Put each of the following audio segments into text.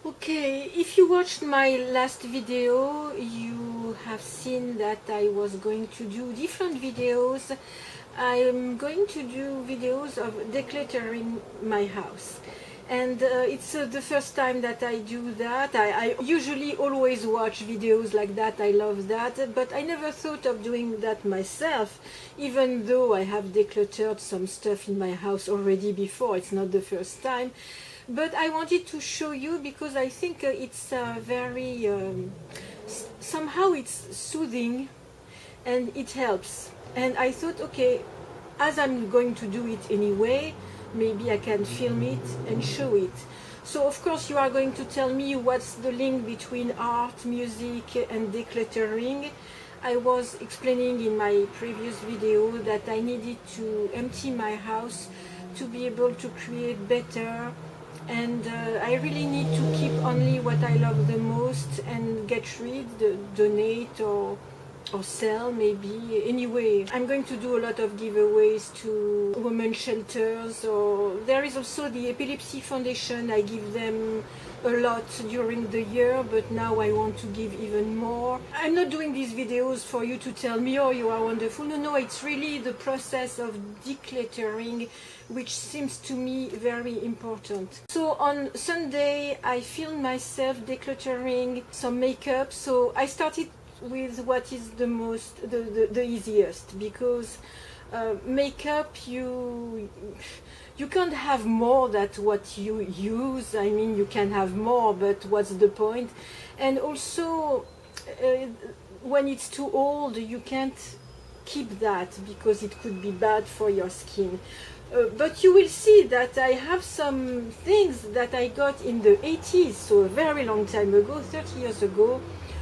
Okay, if you watched my last video, you have seen that I was going to do different videos. I'm going to do videos of decluttering my house. And it's the first time that I do that. I usually always watch videos like that, I love that, but I never thought of doing that myself, even though I have decluttered some stuff in my house already before. It's not the first time. But I wanted to show you because I think it's very, somehow it's soothing and it helps. And I thought, okay, as I'm going to do it anyway, maybe I can film it and show it. So of course you are going to tell me what's the link between art, music and decluttering. I was explaining in my previous video that I needed to empty my house to be able to create better, and I really need to keep only what I love the most and get rid, donate or sell maybe. Anyway, I'm going to do a lot of giveaways to women's shelters, or there is also the Epilepsy Foundation. I give them a lot during the year, but now I want to give even more. I'm not doing these videos for you to tell me, oh, you are wonderful. No, it's really the process of decluttering which seems to me very important. So on Sunday I filmed myself decluttering some makeup. So I started with what is the easiest, because makeup, you can't have more than what you use. I mean, you can have more, but what's the point? And also when it's too old, you can't keep that because it could be bad for your skin. But you will see that I have some things that I got in the 80s, so a very long time ago, 30 years ago,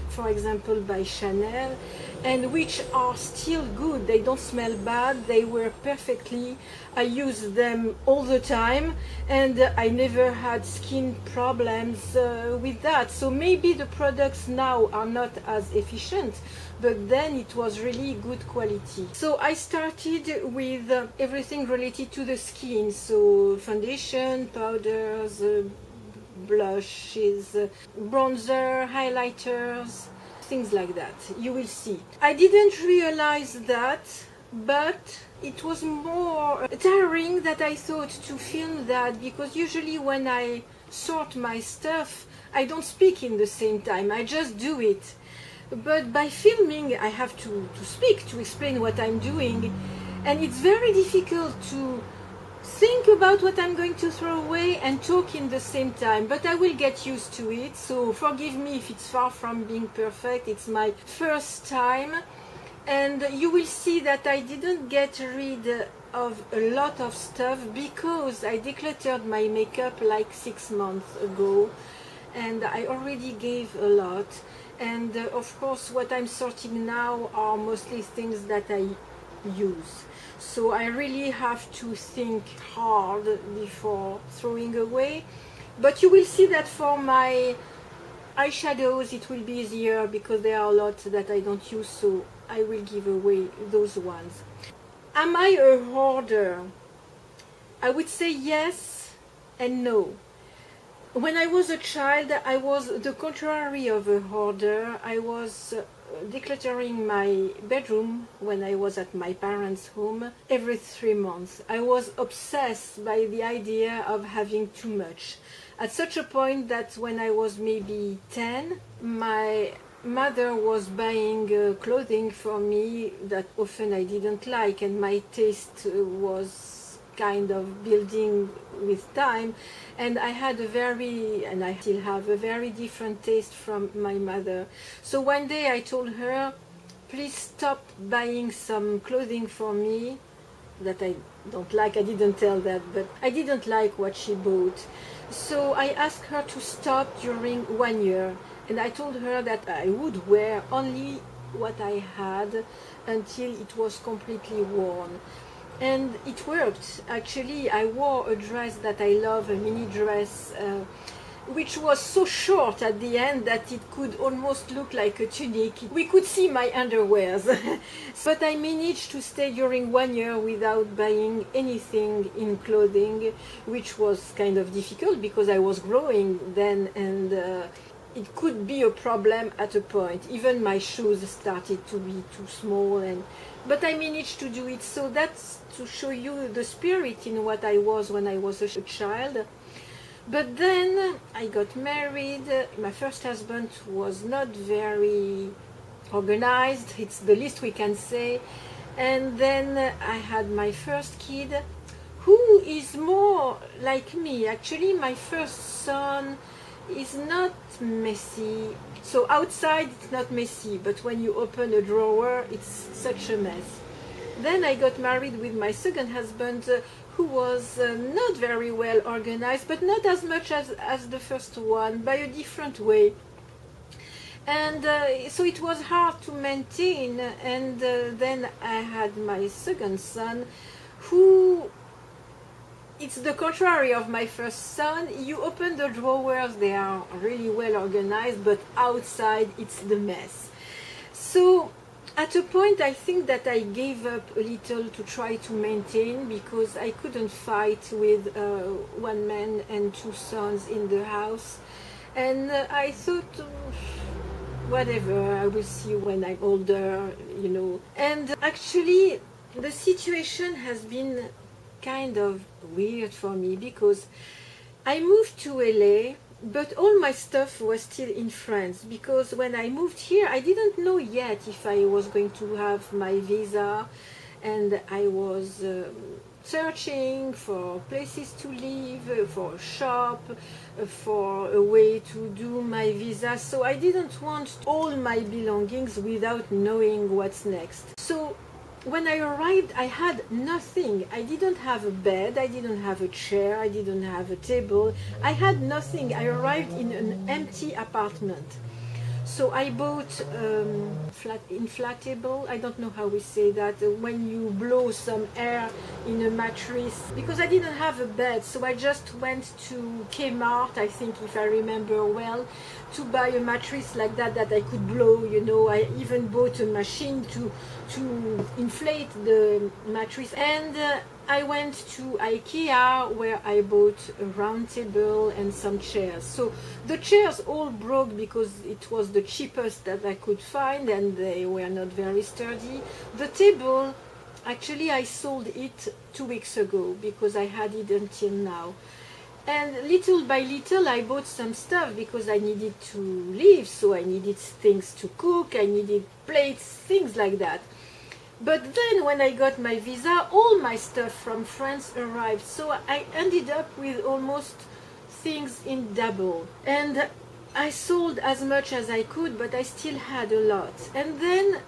for example by Chanel, and which are still good. They don't smell bad, they work perfectly. I use them all the time and I never had skin problems with that. So maybe the products now are not as efficient, but then it was really good quality. So I started with everything related to the skin, so foundation, powders, blushes, bronzer, highlighters, things like that. You will see. I didn't realize that, but it was more tiring than I thought to film that, because usually when I sort my stuff, I don't speak in the same time, I just do it. But by filming, I have to speak, to explain what I'm doing, and it's very difficult to think about what I'm going to throw away and talk in the same time, but I will get used to it. So forgive me if it's far from being perfect. It's my first time, and you will see that I didn't get rid of a lot of stuff because I decluttered my makeup like 6 months ago and I already gave a lot. And of course what I'm sorting now are mostly things that I use. So I really have to think hard before throwing away. But you will see that for my eyeshadows it will be easier because there are a lot that I don't use, so I will give away those ones. Am I a hoarder? I would say yes and no. When I was a child, I was the contrary of a hoarder. I was decluttering my bedroom when I was at my parents' home every 3 months. I was obsessed by the idea of having too much. At such a point that when I was maybe 10, my mother was buying clothing for me that often I didn't like, and my taste was kind of building with time, and I had and I still have a very different taste from my mother. So one day I told her, please stop buying some clothing for me that I don't like. I didn't tell that, but I didn't like what she bought. So I asked her to stop during 1 year, and I told her that I would wear only what I had until it was completely worn. And it worked. Actually, I wore a dress that I love, a mini dress, which was so short at the end that it could almost look like a tunic. We could see my underwears. But I managed to stay during 1 year without buying anything in clothing, which was kind of difficult because I was growing then, and it could be a problem at a point. Even my shoes started to be too small, but I managed to do it. So that's to show you the spirit in what I was when I was a child. But then I got married. My first husband was not very organized, it's the least we can say. And then I had my first kid, who is more like me. Actually, my first son is not messy. So outside it's not messy, but when you open a drawer, it's such a mess. Then I got married with my second husband, who was not very well organized, but not as much as the first one, by a different way. And so it was hard to maintain. And then I had my second son, who, it's the contrary of my first son. You open the drawers, they are really well organized, but outside it's the mess. So at a point I think that I gave up a little to try to maintain, because I couldn't fight with one man and two sons in the house. And I thought, whatever, I will see when I'm older, you know. And actually the situation has been kind of weird for me, because I moved to LA, but all my stuff was still in France, because when I moved here I didn't know yet if I was going to have my visa, and I was searching for places to live, for a shop, for a way to do my visa. So I didn't want all my belongings without knowing what's next. So when I arrived, I had nothing. I didn't have a bed, I didn't have a chair, I didn't have a table. I had nothing. I arrived in an empty apartment. So I bought inflatable, I don't know how we say that, when you blow some air in a mattress, because I didn't have a bed. So I just went to Kmart, I think, if I remember well, to buy a mattress like that I could blow, you know. I even bought a machine to inflate the mattress. And I went to IKEA, where I bought a round table and some chairs. So the chairs all broke because it was the cheapest that I could find, and they were not very sturdy. The table, actually I sold it 2 weeks ago because I had it until now. And little by little I bought some stuff because I needed to live, so I needed things to cook, I needed plates, things like that. But then when I got my visa, all my stuff from France arrived, so I ended up with almost things in double. And I sold as much as I could, but I still had a lot. And then,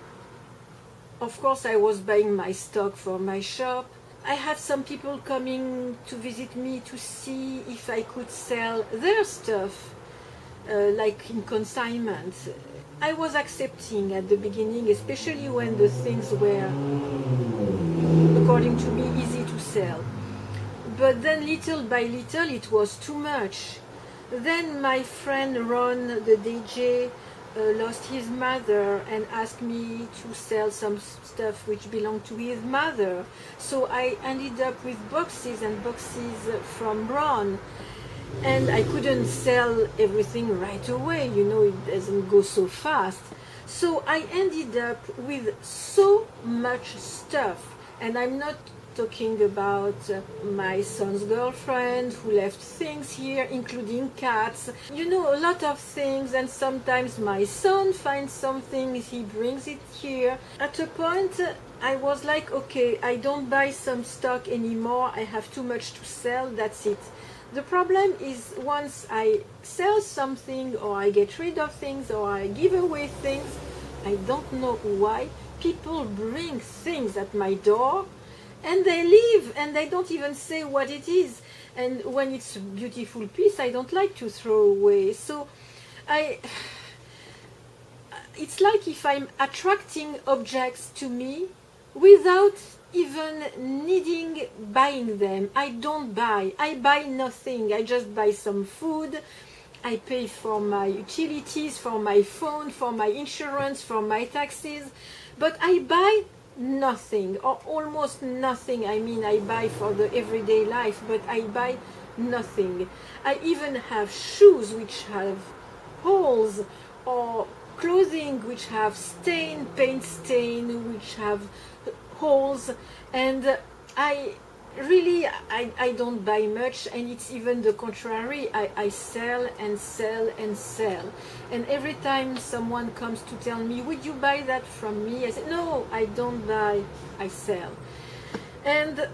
of course, I was buying my stock for my shop. I had some people coming to visit me to see if I could sell their stuff, like in consignment. I was accepting at the beginning, especially when the things were, according to me, easy to sell. But then little by little it was too much. Then my friend Ron, the DJ, lost his mother and asked me to sell some stuff which belonged to his mother. So I ended up with boxes and boxes from Ron. And I couldn't sell everything right away, you know, it doesn't go so fast. So I ended up with so much stuff. And I'm not talking about my son's girlfriend who left things here, including cats. You know, a lot of things, and sometimes my son finds something, he brings it here. At a point, I was like, okay, I don't buy some stock anymore, I have too much to sell, that's it. The problem is, once I sell something, or I get rid of things, or I give away things, I don't know why, people bring things at my door, and they leave, and they don't even say what it is. And when it's a beautiful piece, I don't like to throw away. So it's like if I'm attracting objects to me without even needing buying them. I don't buy. I buy nothing. I just buy some food. I pay for my utilities, for my phone, for my insurance, for my taxes, but I buy nothing, or almost nothing. I mean, I buy for the everyday life, but I buy nothing. I even have shoes which have holes, or clothing which have paint stain, which have holes, and I don't buy much, and it's even the contrary. I sell and sell and sell, and every time someone comes to tell me, would you buy that from me, I say, no, I don't buy, I sell. And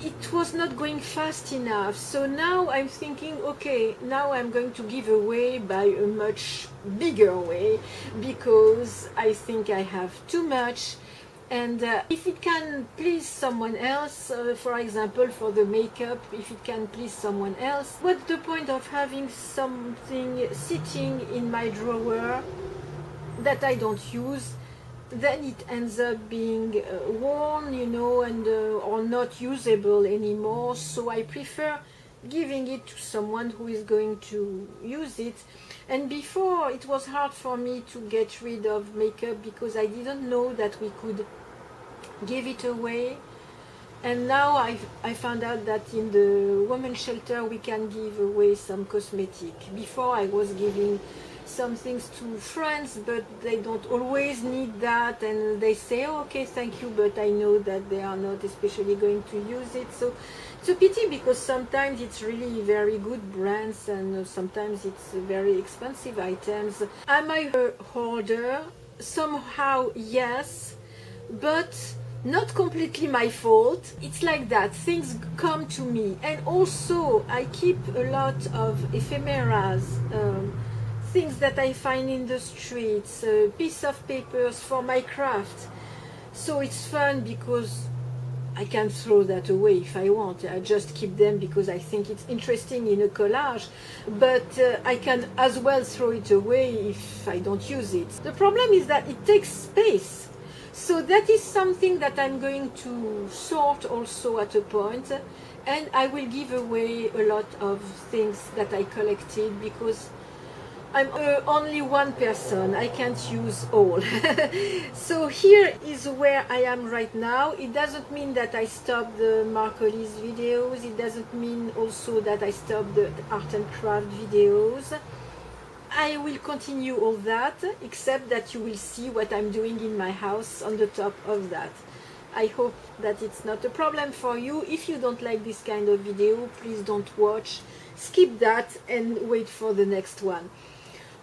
it was not going fast enough, so now I'm thinking, okay, now I'm going to give away by a much bigger way, because I think I have too much. And if it can please someone else, for example for the makeup, if it can please someone else, what's the point of having something sitting in my drawer that I don't use? Then it ends up being worn, you know, and or not usable anymore. So I prefer giving it to someone who is going to use it. And before, it was hard for me to get rid of makeup because I didn't know that we could give it away. And now I found out that in the women's shelter we can give away some cosmetic. Before I was giving some things to friends, but they don't always need that, and they say, oh, okay, thank you, but I know that they are not especially going to use it. So it's a pity, because sometimes it's really very good brands, and sometimes it's very expensive items. Am I a hoarder? Somehow yes, but not completely my fault. It's like that, things come to me. And also I keep a lot of ephemeras, things that I find in the streets, piece of papers for my craft. So it's fun because I can throw that away if I want. I just keep them because I think it's interesting in a collage, but I can as well throw it away if I don't use it. The problem is that it takes space. So that is something that I'm going to sort also at a point, and I will give away a lot of things that I collected because I'm only one person, I can't use all. So here is where I am right now. It doesn't mean that I stop the Marcolis videos, it doesn't mean also that I stop the art and craft videos. I will continue all that, except that you will see what I'm doing in my house on the top of that. I hope that it's not a problem for you. If you don't like this kind of video, please don't watch. Skip that and wait for the next one.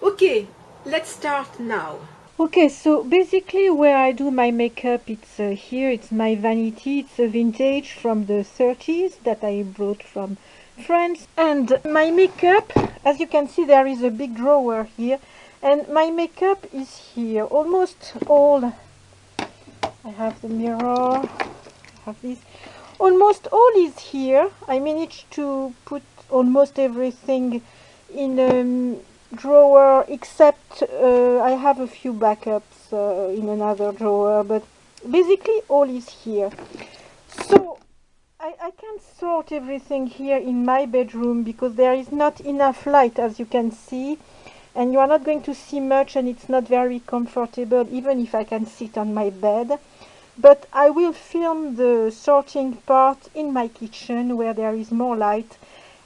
Okay, let's start now. Okay, so basically where I do my makeup, it's here, it's my vanity. It's a vintage from the 30s that I brought from France. And my makeup, as you can see, there is a big drawer here, and my makeup is here. Almost all, I have the mirror, I have this, almost all is here. I managed to put almost everything in a drawer, except I have a few backups in another drawer, but basically all is here. So I can't sort everything here in my bedroom because there is not enough light, as you can see, and you are not going to see much, and it's not very comfortable even if I can sit on my bed. But I will film the sorting part in my kitchen where there is more light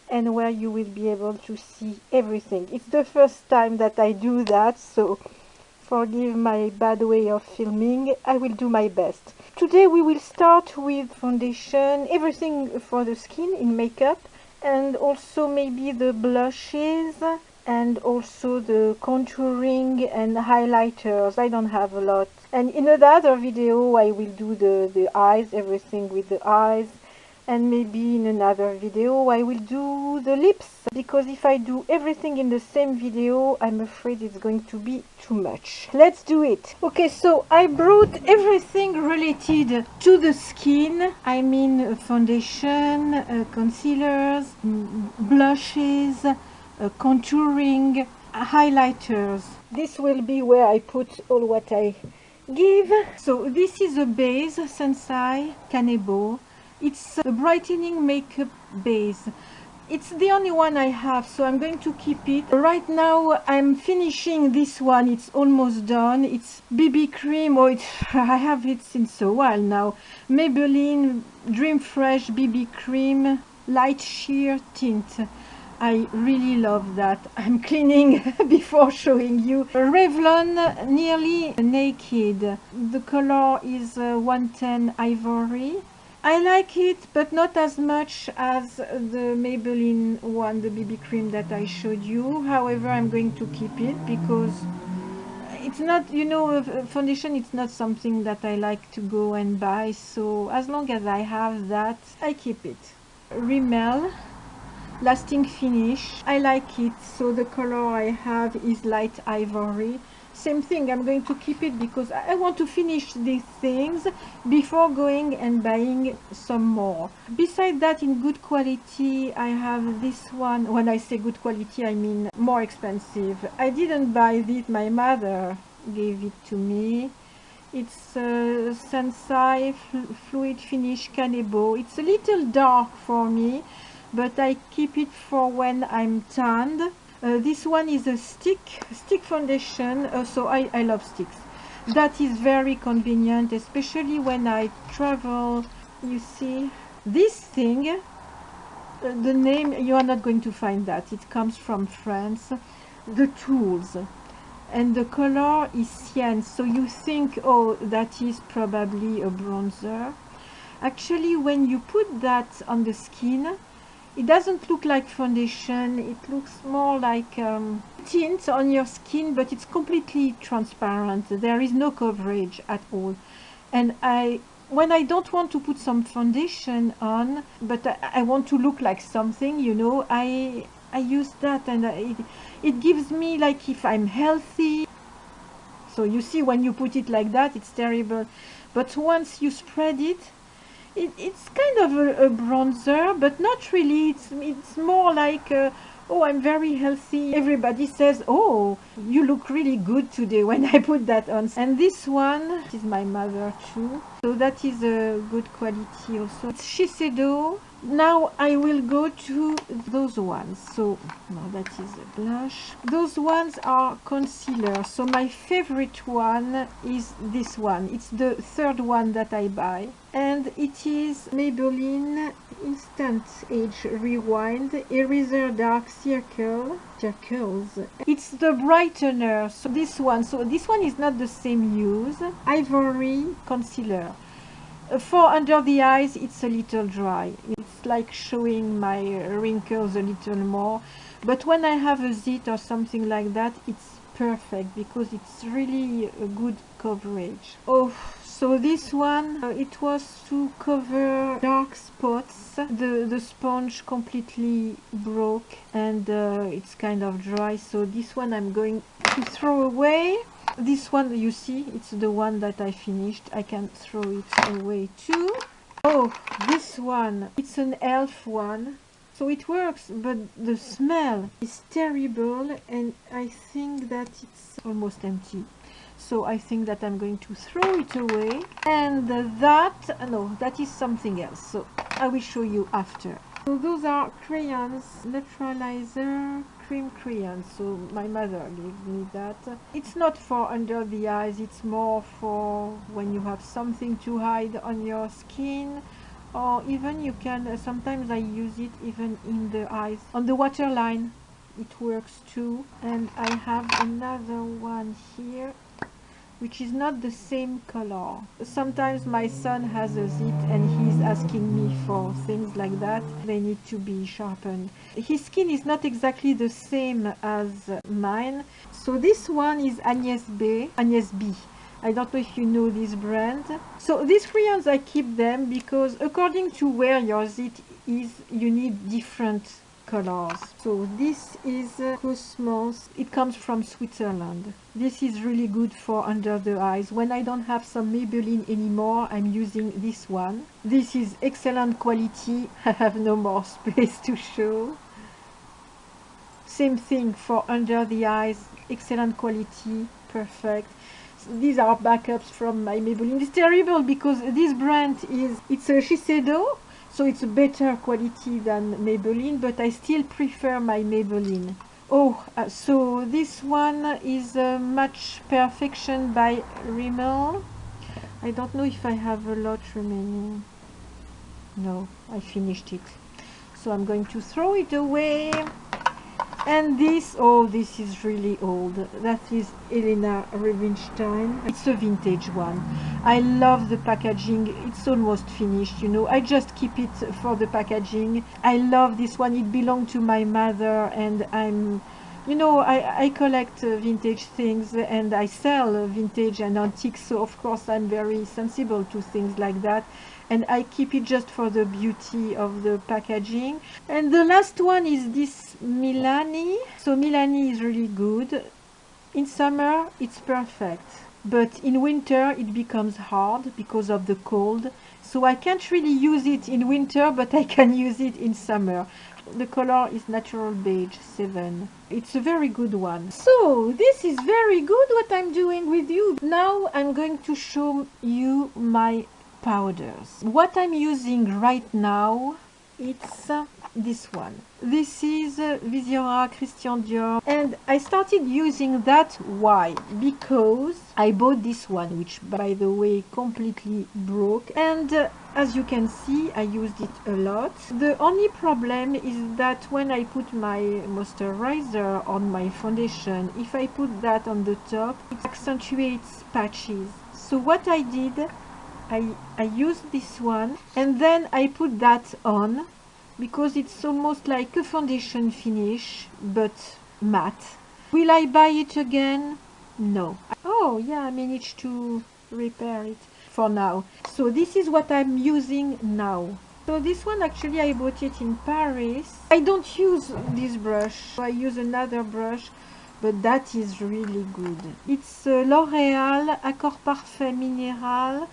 and where you will be able to see everything. It's the first time that I do that, so forgive my bad way of filming. I will do my best. Today we will start with foundation, everything for the skin in makeup, and also maybe the blushes, and also the contouring and highlighters. I don't have a lot. And in another video I will do the eyes, everything with the eyes. And maybe in another video I will do the lips, because if I do everything in the same video, I'm afraid it's going to be too much. Let's do it. Okay, so I brought everything related to the skin. I mean foundation, concealers, blushes, contouring, highlighters. This will be where I put all what I give. So this is a base, Sensai Kanebo. It's a brightening makeup base. It's the only one I have, so I'm going to keep it. Right now I'm finishing this one. It's almost done. It's BB cream, or I have it since a while now. Maybelline Dream Fresh BB cream light sheer tint. I really love that. I'm cleaning before showing you. Revlon Nearly Naked. The color is 110 Ivory. I like it, but not as much as the Maybelline one, the BB cream that I showed you. However, I'm going to keep it because it's not, you know, foundation, it's not something that I like to go and buy. So as long as I have that, I keep it. Rimmel Lasting Finish. I like it. So the color I have is light ivory. Same thing, I'm going to keep it because I want to finish these things before going and buying some more. Besides that, in good quality, I have this one. When I say good quality, I mean more expensive. I didn't buy this, my mother gave it to me. It's Sensai Fluid Finish Kanebo. It's a little dark for me, but I keep it for when I'm tanned. This one is a stick foundation, so I love sticks. That is very convenient, especially when I travel. You see, this thing, the name, you are not going to find that. It comes from France. The Tools. And the color is cyan, so you think, oh, that is probably a bronzer. Actually, when you put that on the skin, it doesn't look like foundation. It looks more like tint on your skin, but it's completely transparent. There is no coverage at all. And when I don't want to put some foundation on, but I want to look like something, you know, I use that, and it gives me like if I'm healthy. So you see, when you put it like that, it's terrible. But once you spread it, it's kind of a bronzer, but not really. It's more like, oh, I'm very healthy. Everybody says, oh, you look really good today when I put that on. And this one is my mother too. So that is a good quality also. It's Shiseido. Now I will go to those ones. So no, that is a blush. Those ones are concealer. So my favorite one is this one. It's the third one that I buy, and it is Maybelline Instant Age Rewind Eraser Dark Circles. It's the brightener. So this one is not the same use. Ivory concealer. For under the eyes, it's a little dry. It's like showing my wrinkles a little more. But when I have a zit or something like that, it's perfect because it's really a good coverage. Oh, so this one, it was to cover dark spots. The sponge completely broke, and it's kind of dry. So this one I'm going to throw away. This one, you see, it's the one that I finished. I can throw it away too. Oh, this one, it's an e.l.f. one. So it works, but the smell is terrible, and I think that it's almost empty. So I think that I'm going to throw it away. And that is something else. So I will show you after. So those are crayons, neutralizer cream crayons. So my mother gave me that. It's not for under the eyes, it's more for when you have something to hide on your skin, or even you can, sometimes I use it even in the eyes. On the waterline, it works too. And I have another one here, which is not the same color. Sometimes my son has a zit and he's asking me for things like that. They need to be sharpened. His skin is not exactly the same as mine. So this one is Agnès B. I don't know if you know this brand. So these crayons, I keep them because according to where your zit is, you need different colors. So this is Cosmos. It comes from Switzerland. This is really good for under the eyes. When I don't have some Maybelline anymore, I'm using this one. This is excellent quality. I have no more space to show. Same thing for under the eyes. Excellent quality. Perfect. These are backups from my Maybelline. It's terrible because this brand it's a Shiseido. So it's a better quality than Maybelline, but I still prefer my Maybelline. Oh, so this one is Match Perfection by Rimmel. I don't know if I have a lot remaining. No, I finished it. So I'm going to throw it away. And this, oh, this is really old. That is Helena Rubinstein. It's a vintage one. I love the packaging. It's almost finished, you know. I just keep it for the packaging. I love this one. It belonged to my mother, and you know, I collect vintage things, and I sell vintage and antiques, so of course I'm very sensible to things like that, and I keep it just for the beauty of the packaging. And the last one is this Milani. So Milani is really good. In summer it's perfect, but in winter it becomes hard because of the cold, so I can't really use it in winter, but I can use it in summer. The color is Natural Beige 7. It's a very good one. So this is very good what I'm doing with you. Now I'm going to show you my powders. What I'm using right now, it's this one. This is Visiora Christian Dior, and I started using that. Why? Because I bought this one, which by the way completely broke, and as you can see I used it a lot. The only problem is that when I put my moisturizer on my foundation, if I put that on the top, it accentuates patches. So what I did, I used this one and then I put that on, because it's almost like a foundation finish but matte. Will I buy it again? No. Oh yeah, I managed to repair it for now. So this is what I'm using now. So this one, actually I bought it in Paris. I don't use this brush, I use another brush, but that is really good. It's L'Oréal Accord Parfait Minéral.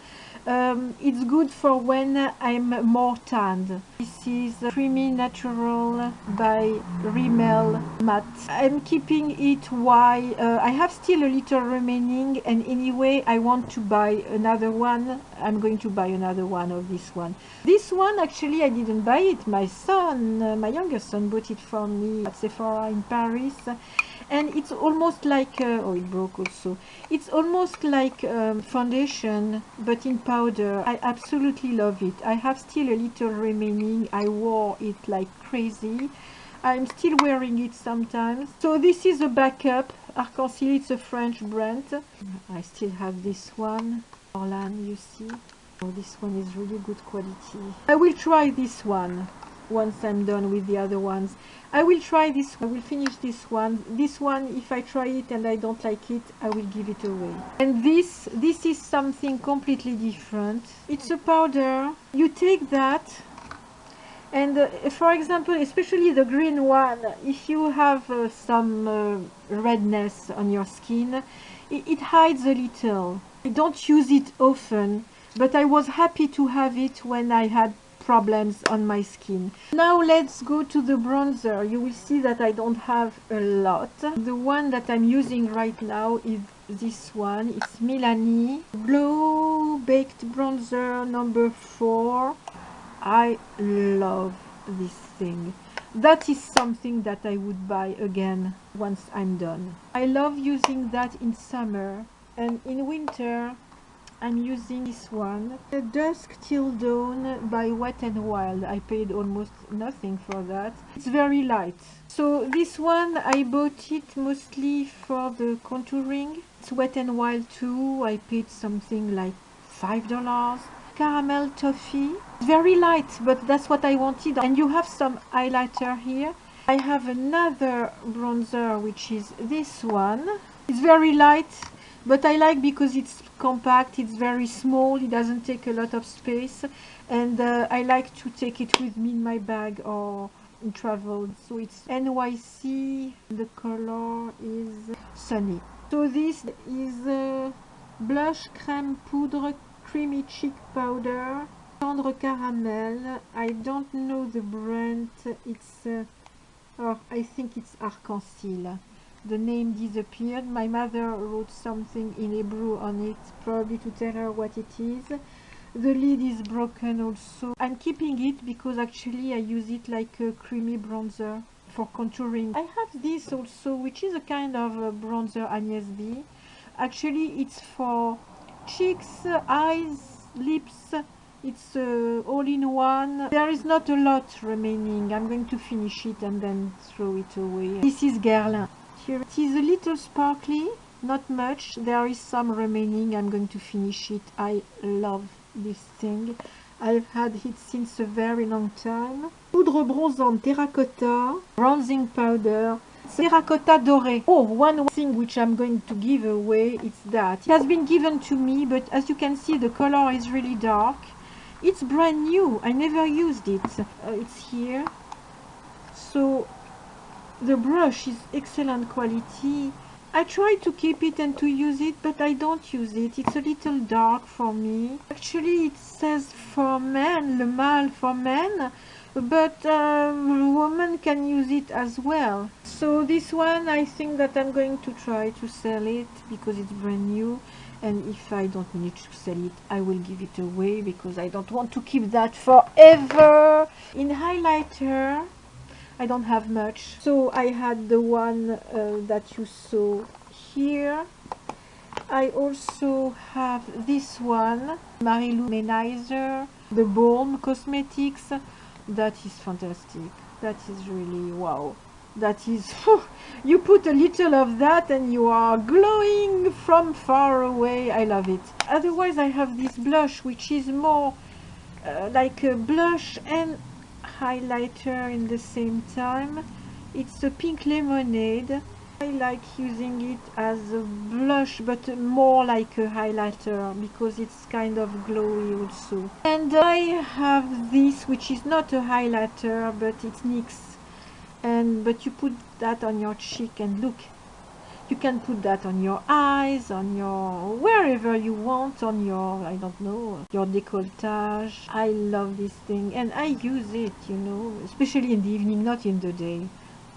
It's good for when I'm more tanned. This is Creamy Natural by Rimmel Matte. I'm keeping it while I have still a little remaining, and anyway I want to buy another one. I'm going to buy another one of this one. This one, actually I didn't buy it. My son, my younger son, bought it for me at Sephora in Paris. And it's almost like, oh, it broke also. It's almost like foundation, but in powder. I absolutely love it. I have still a little remaining. I wore it like crazy. I'm still wearing it sometimes. So this is a backup. Arc-en-Ciel, it's a French brand. I still have this one. Orlan, you see. Oh, this one is really good quality. I will try this one once I'm done with the other ones. I will try this. I will finish this one. This one, if I try it and I don't like it, I will give it away. And this is something completely different. It's a powder. You take that, and for example, especially the green one, if you have some redness on your skin, it hides a little. I don't use it often, but I was happy to have it when I had problems on my skin. Now let's go to the bronzer. You will see that I don't have a lot. The one that I'm using right now is this one. It's Milani Glow Baked Bronzer number 4. I love this thing. That is something that I would buy again once I'm done. I love using that in summer, and in winter I'm using this one, the Dusk Till Dawn by Wet n Wild. I paid almost nothing for that. It's very light. So this one, I bought it mostly for the contouring. It's Wet n Wild too. I paid something like $5. Caramel Toffee. It's very light, but that's what I wanted. And you have some highlighter here. I have another bronzer, which is this one. It's very light, but I like because it's compact, it's very small, it doesn't take a lot of space, and I like to take it with me in my bag or in travel. So it's NYC, the color is Sunny. So this is Blush Crème Poudre Creamy Cheek Powder, Tendre Caramel. I don't know the brand, it's, I think it's Arc-en-Ciel. The name disappeared. My mother wrote something in Hebrew on it, probably to tell her what it is. The lid is broken also. I'm keeping it because actually I use it like a creamy bronzer for contouring. I have this also, which is a kind of bronzer Agnès B. Actually it's for cheeks, eyes, lips. It's all in one. There is not a lot remaining. I'm going to finish it and then throw it away. This is Guerlain. Here it is a little sparkly, not much. There is some remaining. I'm going to finish it. I love this thing. I've had it since a very long time. Poudre bronzante terracotta, bronzing powder, terracotta doré. Oh, one thing which I'm going to give away, it's that. It has been given to me, but as you can see, the color is really dark. It's brand new. I never used it. It's here. So the brush is excellent quality. I try to keep it and to use it, but I don't use it. It's a little dark for me. Actually, it says for men, le mâle for men, but women can use it as well. So this one, I think that I'm going to try to sell it because it's brand new. And if I don't need to sell it, I will give it away because I don't want to keep that forever. In highlighter, I don't have much. So I had the one that you saw here. I also have this one, Marilou Menizer, the Balm Cosmetics. That is fantastic. That is really wow. That is, you put a little of that and you are glowing from far away. I love it. Otherwise I have this blush which is more like a blush and highlighter in the same time. It's a pink lemonade. I like using it as a blush but more like a highlighter because it's kind of glowy also. And I have this which is not a highlighter but it's NYX. But you put that on your cheek and look, you can put that on your eyes, on your wherever you want, on your, I don't know, your décolletage. I love this thing and I use it, you know, especially in the evening, not in the day,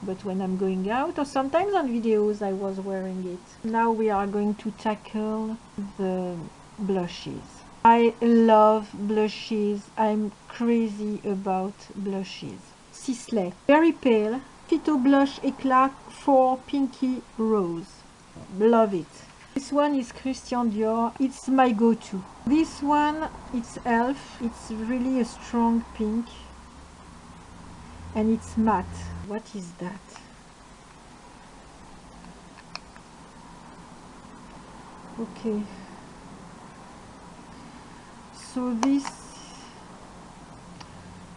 but when I'm going out or sometimes on videos I was wearing it. Now we are going to tackle the blushes. I love blushes. I'm crazy about blushes. Sisley, very pale, Phyto Blush Eclat for Pinky Rose. Love it. This one is Christian Dior. It's my go-to. This one, it's Elf. It's really a strong pink. And it's matte. What is that? Okay. So this,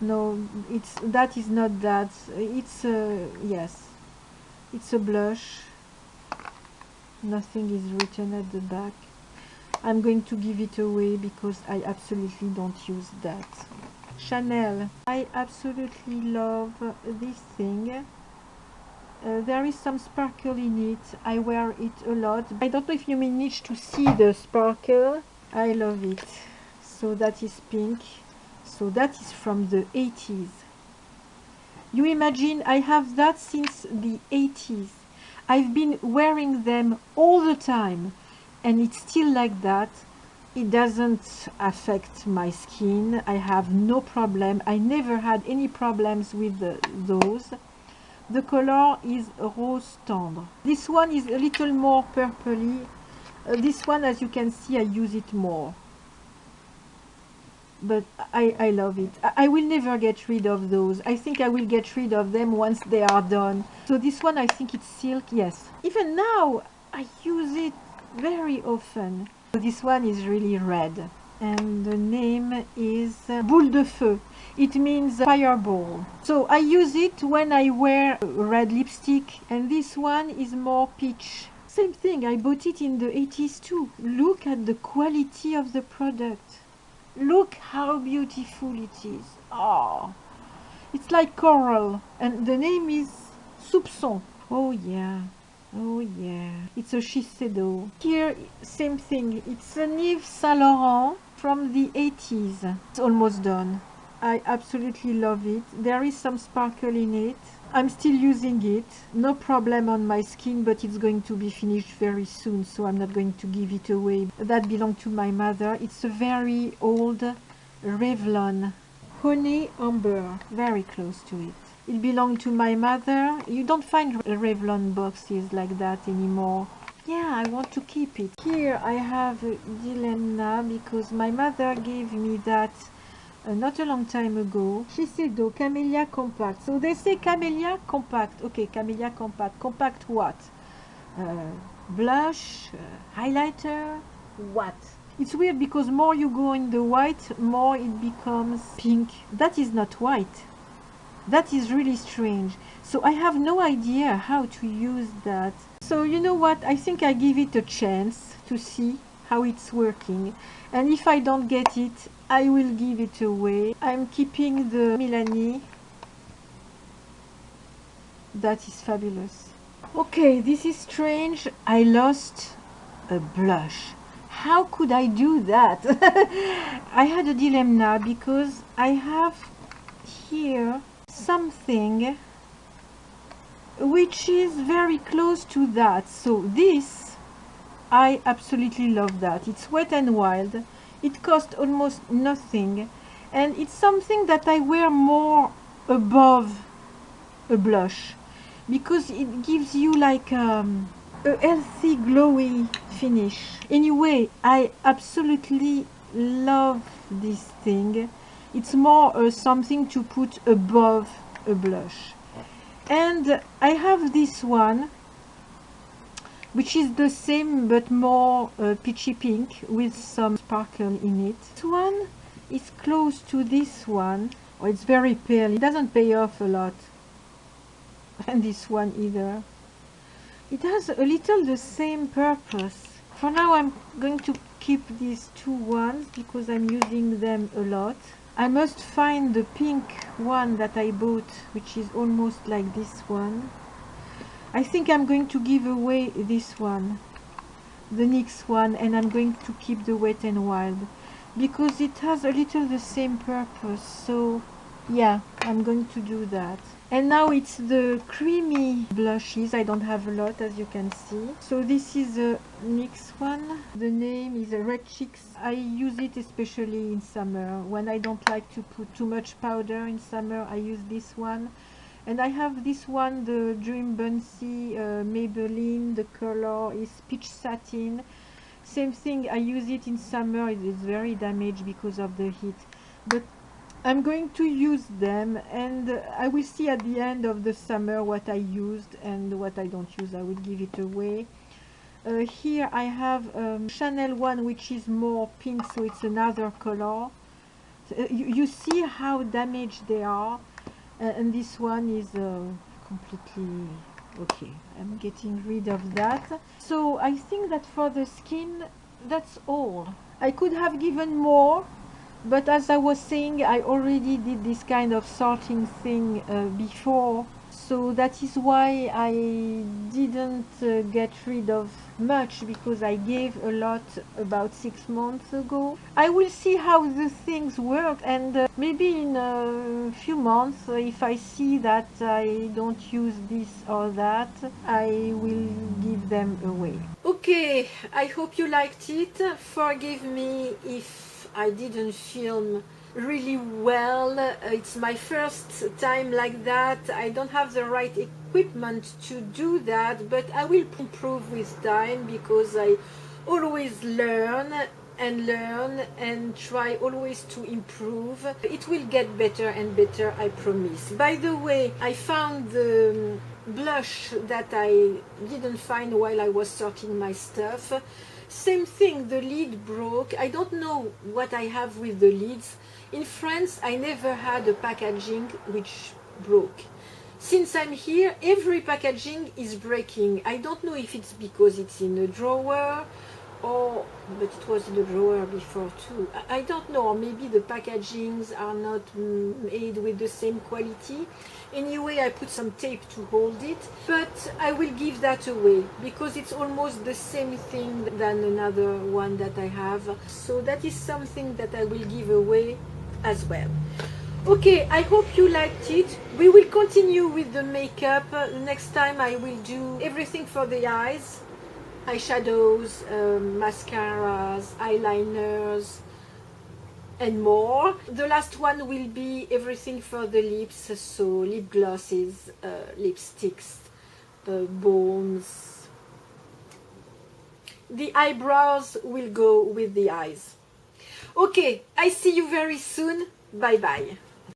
no, that is not that. It's yes, it's a blush. Nothing is written at the back. I'm going to give it away because I absolutely don't use that. Chanel. I absolutely love this thing. There is some sparkle in it. I wear it a lot. I don't know if you manage to see the sparkle. I love it. So that is pink. So that is from the 80s. You imagine I have that since the 80s. I've been wearing them all the time and it's still like that. It doesn't affect my skin. I have no problem. I never had any problems with those. The color is Rose Tendre. This one is a little more purpley. This one, as you can see, I use it more. But I love it. I will never get rid of those. I think I will get rid of them once they are done. So this one, I think it's silk, yes. Even now, I use it very often. This one is really red. And the name is Boule de Feu. It means fireball. So I use it when I wear red lipstick. And this one is more peach. Same thing, I bought it in the 80s too. Look at the quality of the product. Look how beautiful it is. Oh, it's like coral. And the name is Soupçon. Oh yeah. Oh yeah. It's a Shiseido. Here, same thing. It's an Yves Saint Laurent from the 80s. It's almost done. I absolutely love it. There is some sparkle in it. I'm still using it, no problem on my skin, but it's going to be finished very soon, so I'm not going to give it away. That belonged to my mother. It's a very old Revlon Honey Amber, very close to it. It belonged to my mother. You don't find Revlon boxes like that anymore. Yeah, I want to keep it. Here I have Dilemna because my mother gave me that not a long time ago. Shiseido Camellia Compact. So they say Camellia Compact. Okay, Camellia Compact. Compact what? Blush, highlighter, what? It's weird because more you go in the white, more it becomes pink. That is not white. That is really strange. So I have no idea how to use that. So you know what? I think I give it a chance to see how it's working. And if I don't get it, I will give it away. I'm keeping the Milani. That is fabulous. Okay, this is strange. I lost a blush. How could I do that? I had a dilemma because I have here something which is very close to that. So this, I absolutely love that. It's Wet n Wild. It costs almost nothing, and it's something that I wear more above a blush because it gives you like a healthy glowy finish. Anyway, I absolutely love this thing. It's more something to put above a blush. And I have this one, which is the same but more peachy pink with some sparkle in it. This one is close to this one. Oh, it's very pale. It doesn't pay off a lot. And this one either. It has a little the same purpose. For now I'm going to keep these two ones because I'm using them a lot. I must find the pink one that I bought, which is almost like this one. I think I'm going to give away this one, the NYX one, and I'm going to keep the Wet n Wild because it has a little the same purpose. So yeah, I'm going to do that. And now it's the creamy blushes. I don't have a lot, as you can see. So this is a NYX one. The name is Red Chicks. I use it especially in summer. When I don't like to put too much powder in summer, I use this one. And I have this one, the Dream Bunsy Maybelline. The color is Peach Satin. Same thing, I use it in summer. It is very damaged because of the heat. But I'm going to use them, and I will see at the end of the summer what I used and what I don't use. I will give it away. Here I have Chanel one, which is more pink, so it's another color. You see how damaged they are, and this one is completely okay. I'm getting rid of that. So I think that for the skin, that's all. I could have given more, but as I was saying, I already did this kind of sorting thing before, so that is why I didn't get rid of much, because I gave a lot about 6 months ago. I will see how the things work, and maybe in a few months, if I see that I don't use this or that, I will give them away. Okay, I hope you liked it. Forgive me if I didn't film really well. It's my first time like that. I don't have the right equipment to do that, but I will improve with time, because I always learn and try always to improve. It will get better and better, I promise. By the way, I found the blush that I didn't find while I was sorting my stuff. Same thing, the lid broke. I don't know what I have with the lids. In France, I never had a packaging which broke. Since I'm here, every packaging is breaking. I don't know if it's because it's in a drawer, but it was in the drawer before too. I don't know, or maybe the packagings are not made with the same quality. Anyway, I put some tape to hold it, but I will give that away because it's almost the same thing than another one that I have. So that is something that I will give away as well. Okay, I hope you liked it. We will continue with the makeup. Next time I will do everything for the eyes. Eyeshadows, mascaras, eyeliners, and more. The last one will be everything for the lips, so lip glosses, lipsticks, balms. The eyebrows will go with the eyes. Okay, I see you very soon. Bye bye.